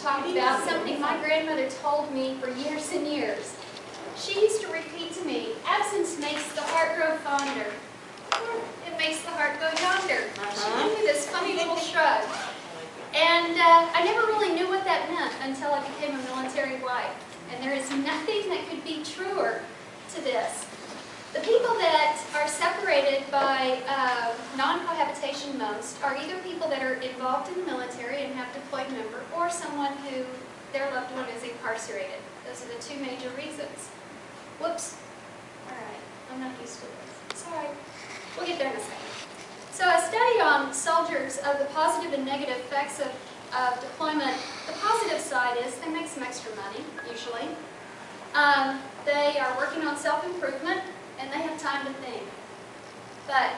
talk about something my grandmother told me for years and years. She used to repeat to me, absence makes the heart grow fonder. It makes the heart go yonder. She gave me this funny little shrug. And I never really knew what that meant until I became a military wife. And there is nothing that could be truer to this. The people that are separated by non-cohabitation most are either people that are involved in the military and have deployed member, or someone who their loved one is incarcerated. Those are the two major reasons. Whoops. All right, I'm not used to this. It's all right. We'll get there in a second. So a study on soldiers of the positive and negative effects of deployment. The positive side is they make some extra money, usually. They are working on self-improvement, and they have time to think. But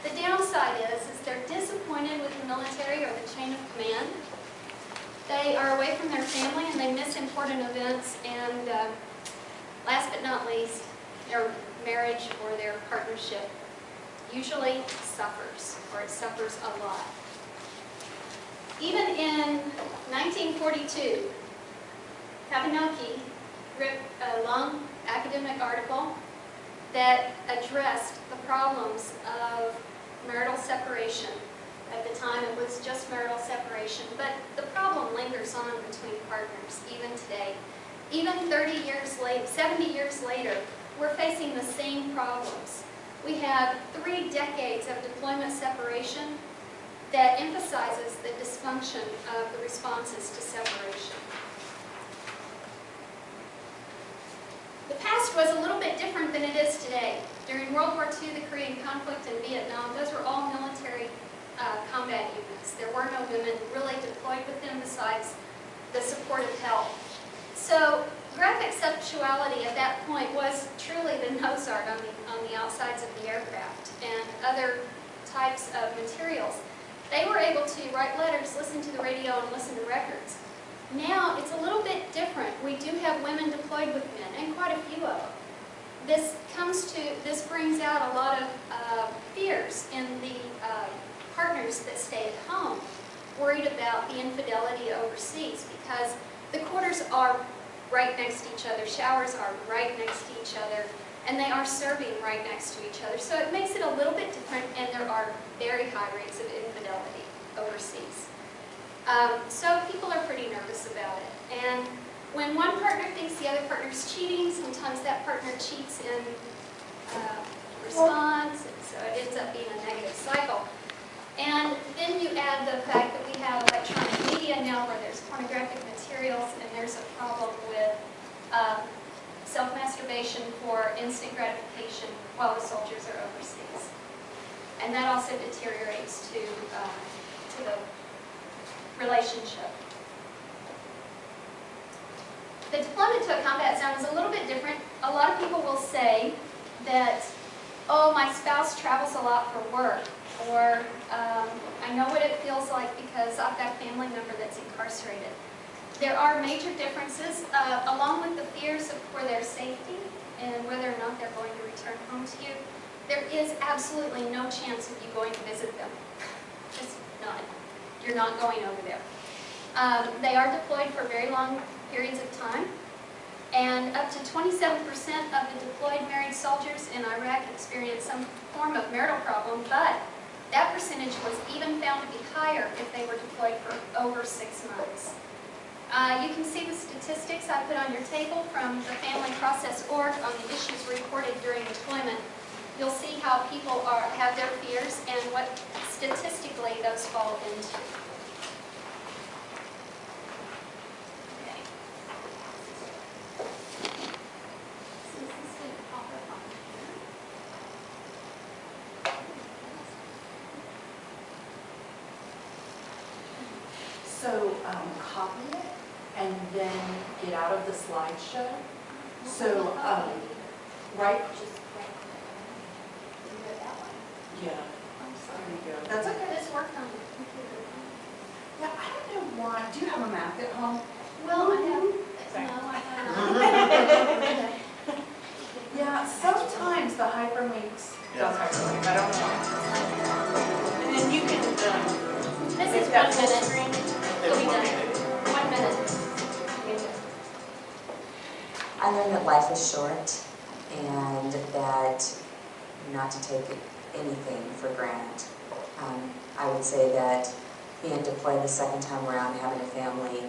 the downside is they're disappointed with the military or the chain of command. They are away from their family and they miss important events, and last but not least, their marriage or their partnership usually suffers, or it suffers a lot. Even in 1942, Kabinoki wrote a long academic article that addressed the problems of marital separation. At the time it was just marital separation, but the problem lingers on between partners even today. Even 30 years later, 70 years later, we're facing the same problems. We have 3 decades of deployment separation that emphasizes the dysfunction of the responses to separation. The past was a little bit different than it is today. During World War II, the Korean conflict, and Vietnam, those were all military combat units. There were no women really deployed with them besides the supportive help. So graphic sexuality at that point was truly the nose art on the outsides of the aircraft and other types of materials. They were able to write letters, listen to the radio, and listen to records. Now it's a little bit different. We do have women deployed with men, and quite a few of them. This brings out a lot of fears in the partners that stay at home, worried about the infidelity overseas, because the quarters are right next to each other, showers are right next to each other, and they are serving right next to each other. So it makes it a little bit different, and there are very high rates of infidelity overseas. So people are pretty nervous about it. And when one partner thinks the other partner is cheating, sometimes that partner cheats in response, and so it ends up being a negative cycle. And then you add the fact that we have electronic media now where there's pornographic materials, and there's a problem with self-masturbation for instant gratification while the soldiers are overseas. And that also deteriorates to the relationship. The deployment to a combat zone is a little bit different. A lot of people will say that, oh, my spouse travels a lot for work, or I know what it feels like because I've got a family member that's incarcerated. There are major differences, along with the fears for their safety and whether or not they're going to return home to you. There is absolutely no chance of you going to visit them. Just none. You're not going over there. They are deployed for very long periods of time, and up to 27% of the deployed married soldiers in Iraq experience some form of marital problem, but that percentage was even found to be higher if they were deployed for over 6 months. You can see the statistics I put on your table from the Family Process Org on the issues reported during deployment. You'll see how people have their fears and what statistically those fall into. Okay. So copy it and then get out of the slideshow. So right. Yeah. There you go. That's okay. This worked on the computer. Yeah, I don't know why. Do you have a Mac at home? Well, I have. No, I have. Yeah, sometimes the hyperlinks don't hyperlink. I don't know. And then you can. This is 1 minute. It'll be done. 1 minute. that life is short and that not to take anything for granted. I would say that being deployed the second time around, having a family,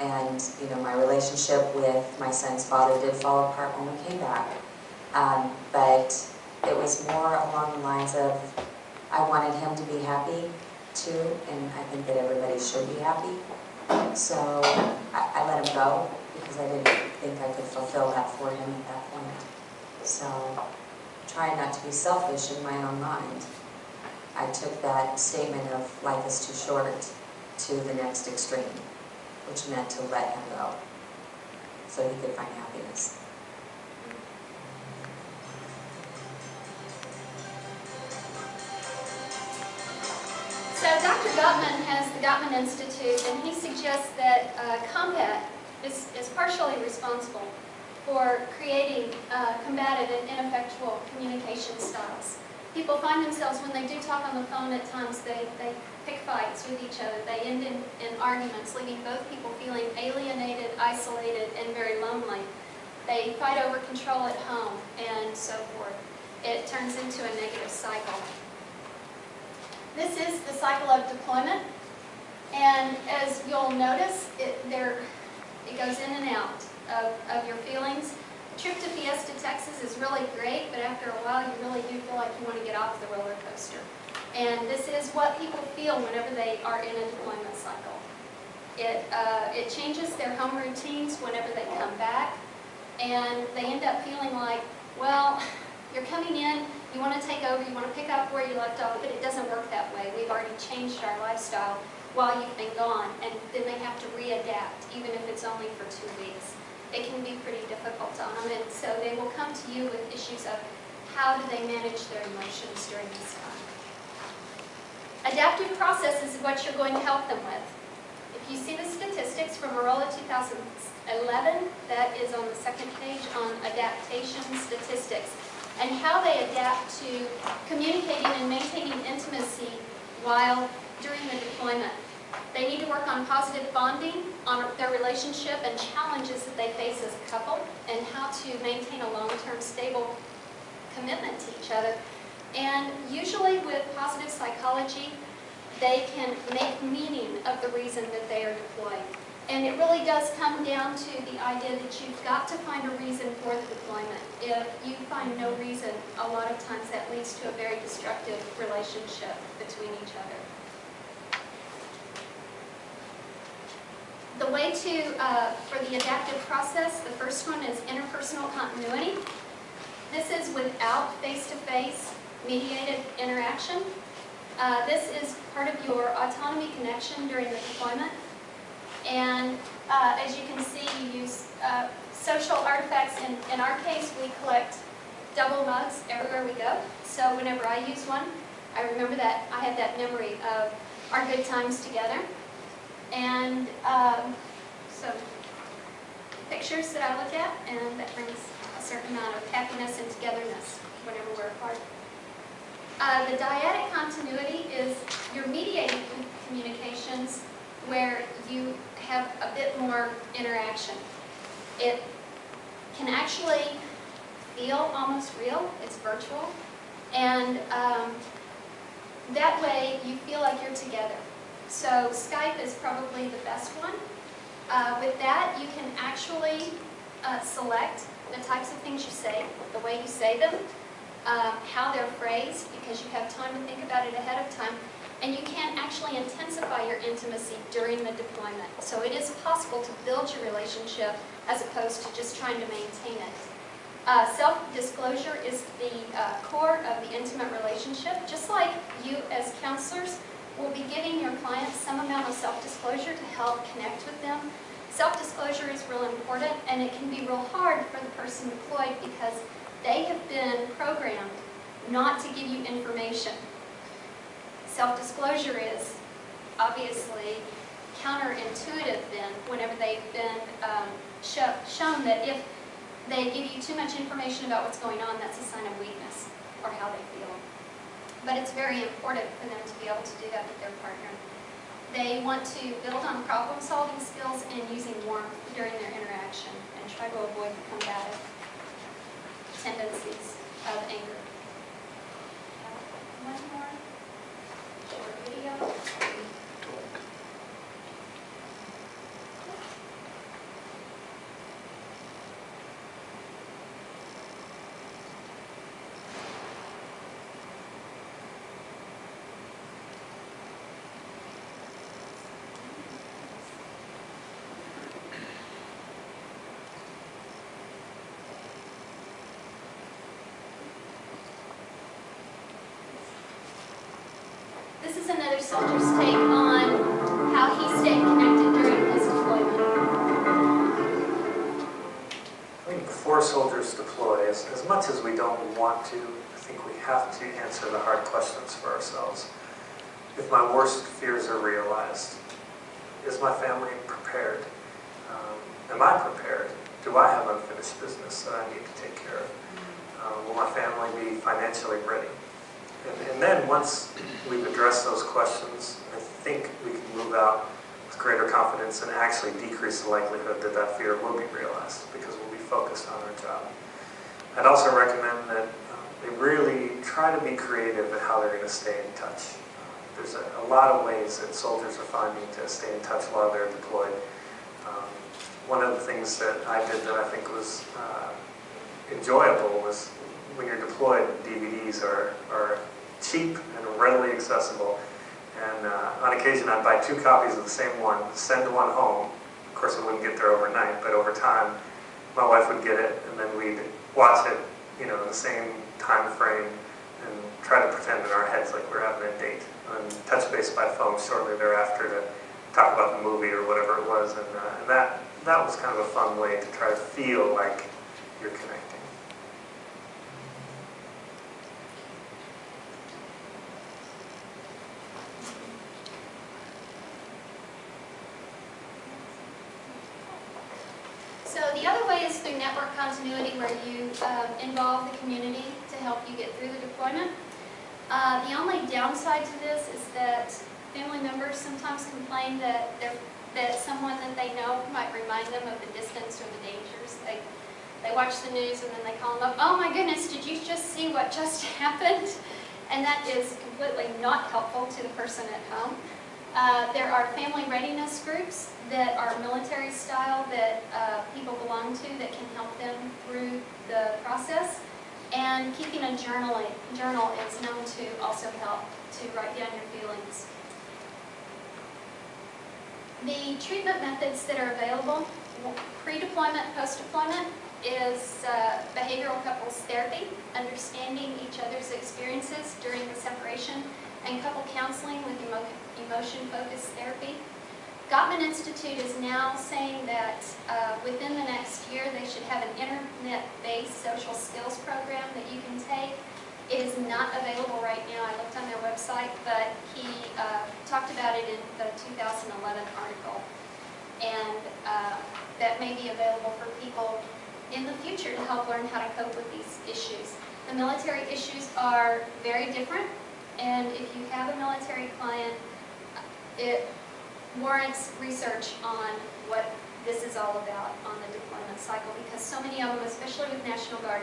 and my relationship with my son's father did fall apart when we came back. But it was more along the lines of I wanted him to be happy too, and I think that everybody should be happy. So I let him go because I didn't think I could fulfill that for him at that point. So trying not to be selfish in my own mind, I took that statement of life is too short to the next extreme, which meant to let him go so he could find happiness. So Dr. Gottman has the Gottman Institute, and he suggests that combat is partially responsible for creating combative and ineffectual communication styles. People find themselves, when they do talk on the phone at times, they pick fights with each other. They end in arguments, leaving both people feeling alienated, isolated, and very lonely. They fight over control at home, and so forth. It turns into a negative cycle. This is the cycle of deployment, and as you'll notice, it goes in and out of your feelings. The trip to Fiesta, Texas is really great, but after a while you really do feel like you want to get off the roller coaster. And this is what people feel whenever they are in a deployment cycle. It changes their home routines whenever they come back, and they end up feeling like, well, you're coming in, you want to take over, you want to pick up where you left off, but it doesn't work that way. We've already changed our lifestyle while you've been gone, and then they have to readapt, even if it's only for 2 weeks. It can be pretty difficult on them, and so they will come to you with issues of how do they manage their emotions during this time. Adaptive process is what you're going to help them with. If you see the statistics from Arola 2011, that is on the second page on adaptation statistics, and how they adapt to communicating and maintaining intimacy while during the deployment. They need to work on positive bonding, on their relationship and challenges that they face as a couple, and how to maintain a long-term stable commitment to each other. And usually with positive psychology, they can make meaning of the reason that they are deployed. And it really does come down to the idea that you've got to find a reason for the deployment. If you find no reason, a lot of times that leads to a very destructive relationship between each other. The way for the adaptive process, the first one is interpersonal continuity. This is without face-to-face mediated interaction. This is part of your autonomy connection during the deployment. And as you can see, you use social artifacts. In our case, we collect double mugs everywhere we go. So whenever I use one, I remember that I have that memory of our good times together. And some pictures that I look at, and that brings a certain amount of happiness and togetherness whenever we're apart. The dyadic continuity is your mediated communications where you have a bit more interaction. It can actually feel almost real. It's virtual. And that way you feel like you're together. So Skype is probably the best one. With that, you can actually select the types of things you say, the way you say them, how they're phrased, because you have time to think about it ahead of time. And you can actually intensify your intimacy during the deployment. So it is possible to build your relationship as opposed to just trying to maintain it. Self-disclosure is the core of the intimate relationship. Just like you as counselors will be giving your clients some amount of self-disclosure to help connect with them. Self-disclosure is real important, and it can be real hard for the person deployed because they have been programmed not to give you information. Self-disclosure is obviously counterintuitive then whenever they've been shown that if they give you too much information about what's going on, that's a sign of weakness or how they feel. But it's very important for them to be able to do that with their partner. They want to build on problem-solving skills and using warmth during their interaction and try to avoid the combative tendencies of anger. One more short video. This is another soldier's take on how he stayed connected during his deployment. I think before soldiers deploy, as much as we don't want to, I think we have to answer the hard questions for ourselves. If my worst fears are realized, is my family prepared? Am I prepared? Do I have unfinished business that I need to take care of? Will my family be financially ready? And then once we've addressed those questions, I think we can move out with greater confidence and actually decrease the likelihood that that fear will be realized because we'll be focused on our job. I'd also recommend that they really try to be creative in how they're going to stay in touch. There's a lot of ways that soldiers are finding to stay in touch while they're deployed. One of the things that I did that I think was enjoyable was when you're deployed, DVDs are cheap and readily accessible. And on occasion, I'd buy 2 copies of the same one, send one home. Of course, it wouldn't get there overnight, but over time, my wife would get it, and then we'd watch it, in the same time frame, and try to pretend in our heads like we're having a date, and touch base by phone shortly thereafter to talk about the movie or whatever it was. And that was kind of a fun way to try to feel like you're connecting. So the other way is through network continuity, where you involve the community to help you get through the deployment. The only downside to this is that family members sometimes complain that someone that they know might remind them of the distance or the dangers. They watch the news and then they call them up, "Oh my goodness, did you just see what just happened?" And that is completely not helpful to the person at home. There are family readiness groups that are military style that people belong to that can help them through the process. And keeping a journal is known to also help to write down your feelings. The treatment methods that are available, pre-deployment, post-deployment, is behavioral couples therapy, understanding each other's experiences during the separation, and couple counseling with emotion-focused therapy. Gottman Institute is now saying that within the next year they should have an internet-based social skills program that you can take. It is not available right now. I looked on their website, but he talked about it in the 2011 article. And that may be available for people in the future to help learn how to cope with these issues. The military issues are very different, and if you have a military client, it warrants research on what this is all about on the deployment cycle, because so many of them, especially with National Guard,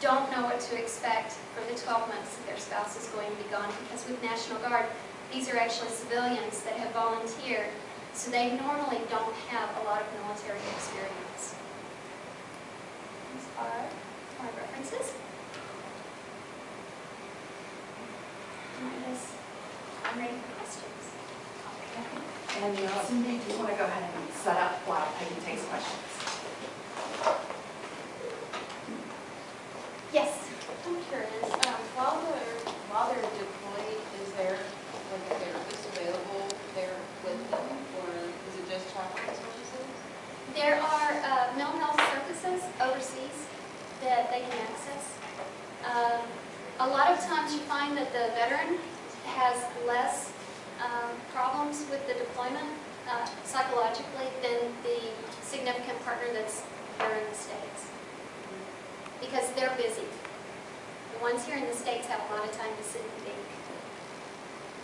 don't know what to expect for the 12 months that their spouse is going to be gone, because with National Guard, these are actually civilians that have volunteered, so they normally don't have a lot of military experience. These are my references. I'm ready for questions. And Cindy, do you want to go ahead and set up while Peggy takes questions? Yes, I'm curious. While they're deployed, is there like a therapist available there with them, or is it just chaplain services? There are mental health services overseas that they can access. A lot of times you find that the veteran has less problems with the deployment psychologically than the significant partner that's here in the States, because they're busy. The ones here in the States have a lot of time to sit and think.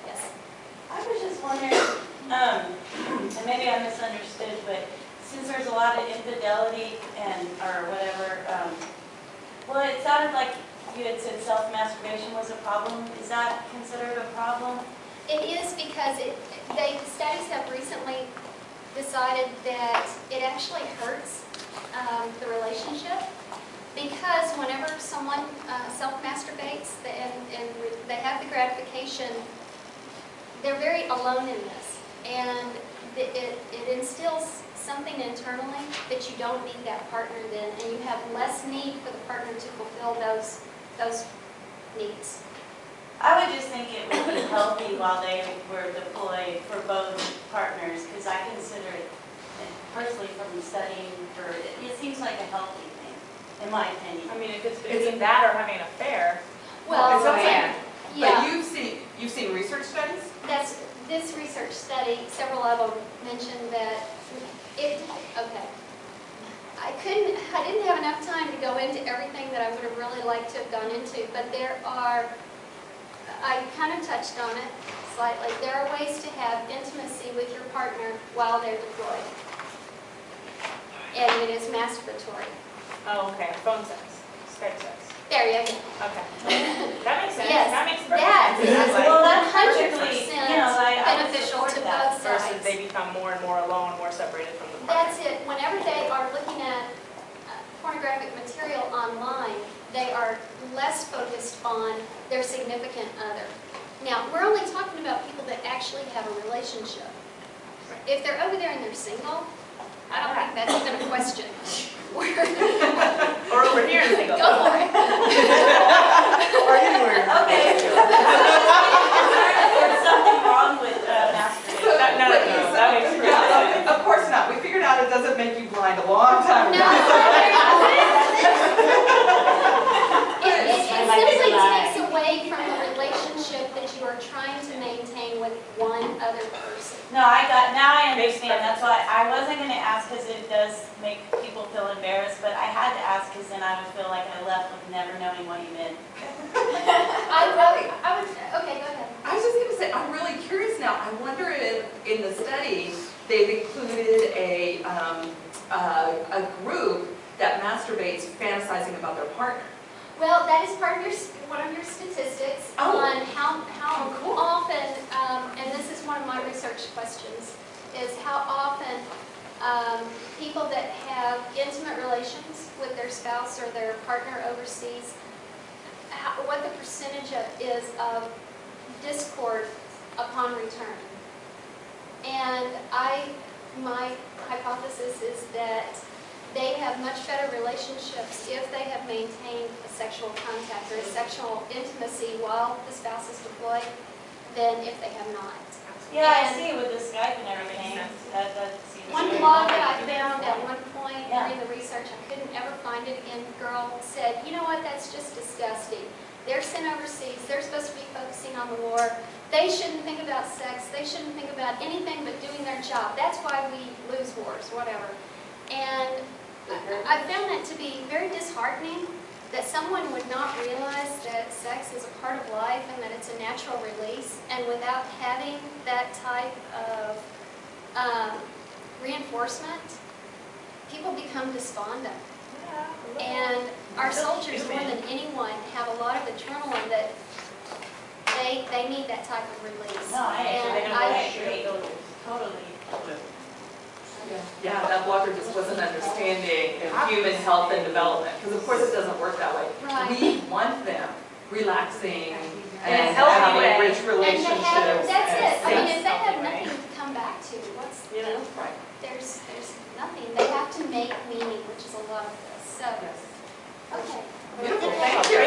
Yes? I was just wondering, And maybe I misunderstood, but since there's a lot of infidelity and, or whatever, well, it sounded like you had said self-masturbation was a problem. Is that considered a problem? It is because studies have recently decided that it actually hurts the relationship, because whenever someone self-masturbates and they have the gratification, they're very alone in this, and it instills something internally that you don't need that partner then, and you have less need for the partner to fulfill those needs. I would just think it would be healthy while they were deployed for both partners, because I consider it, personally from studying, it seems like a healthy thing, in my opinion. I mean, if it's between that or having an affair. Well, It's okay. yeah, But you've seen research studies? that's this research study. Several of them mentioned that okay. I didn't have enough time to go into everything that I would have really liked to have gone into, but I kind of touched on it slightly. There are ways to have intimacy with your partner while they're deployed. And it is masturbatory. Oh, okay. Phone sex. Skype sex. There you go. Okay. That makes sense. Yes, That makes perfect that sense. is Like, Well, that's 100% perfectly, I would beneficial support to that. both versus sides. they become more and more alone, more separated from the partner. That's it. Whenever they are looking at pornographic material online, they are less focused on their significant other. Now, we're only talking about people that actually have a relationship. If they're over there and they're single, I don't think that's even a question. Or over here and single. Go for it. Or anywhere. Okay. There's something wrong with masturbation. No. That makes perfect sense. Of course not. We figured out it doesn't make you blind a long time No, ago. it simply takes away from the relationship that you are trying to maintain with one other person. No, now I understand. That's why I wasn't going to ask, because it does make people feel embarrassed, but I had to ask because then I would feel like I left with never knowing what you meant. I would, okay, go ahead. I was just going to say, I'm really curious now. I wonder if in the study they've included a group that masturbates fantasizing about their partner. Well, that is part of one of your statistics on how cool. often, and this is one of my research questions, is how often people that have intimate relations with their spouse or their partner overseas, what the percentage is of discord upon return. And my hypothesis is that they have much better relationships if they have maintained a sexual contact or a sexual intimacy while the spouse is deployed than if they have not. Yeah, I And see with the Skype and everything. That seems one very blog that I logical. found at one point Yeah. during the research, I couldn't ever find it again, girl said, you know what, that's just disgusting. They're sent overseas, they're supposed to be focusing on the war. They shouldn't think about sex, they shouldn't think about anything but doing their job. That's why we lose wars, whatever. And I found that to be very disheartening, that someone would not realize that sex is a part of life and that it's a natural release, and without having that type of reinforcement, people become despondent. And our soldiers, more than anyone, have a lot of adrenaline that they need that type of release. No, I And agree. Totally. Yeah, that blogger just wasn't understanding human health and development, because of course it doesn't work that way. Right. We want them relaxing In a and healthy having way. rich And relationships. they have, that's and it. I mean, sex. if they have nothing to come back to, Right. there's nothing. They have to make meaning, which is a lot of this. So, Yes. okay. Beautiful. Thank you.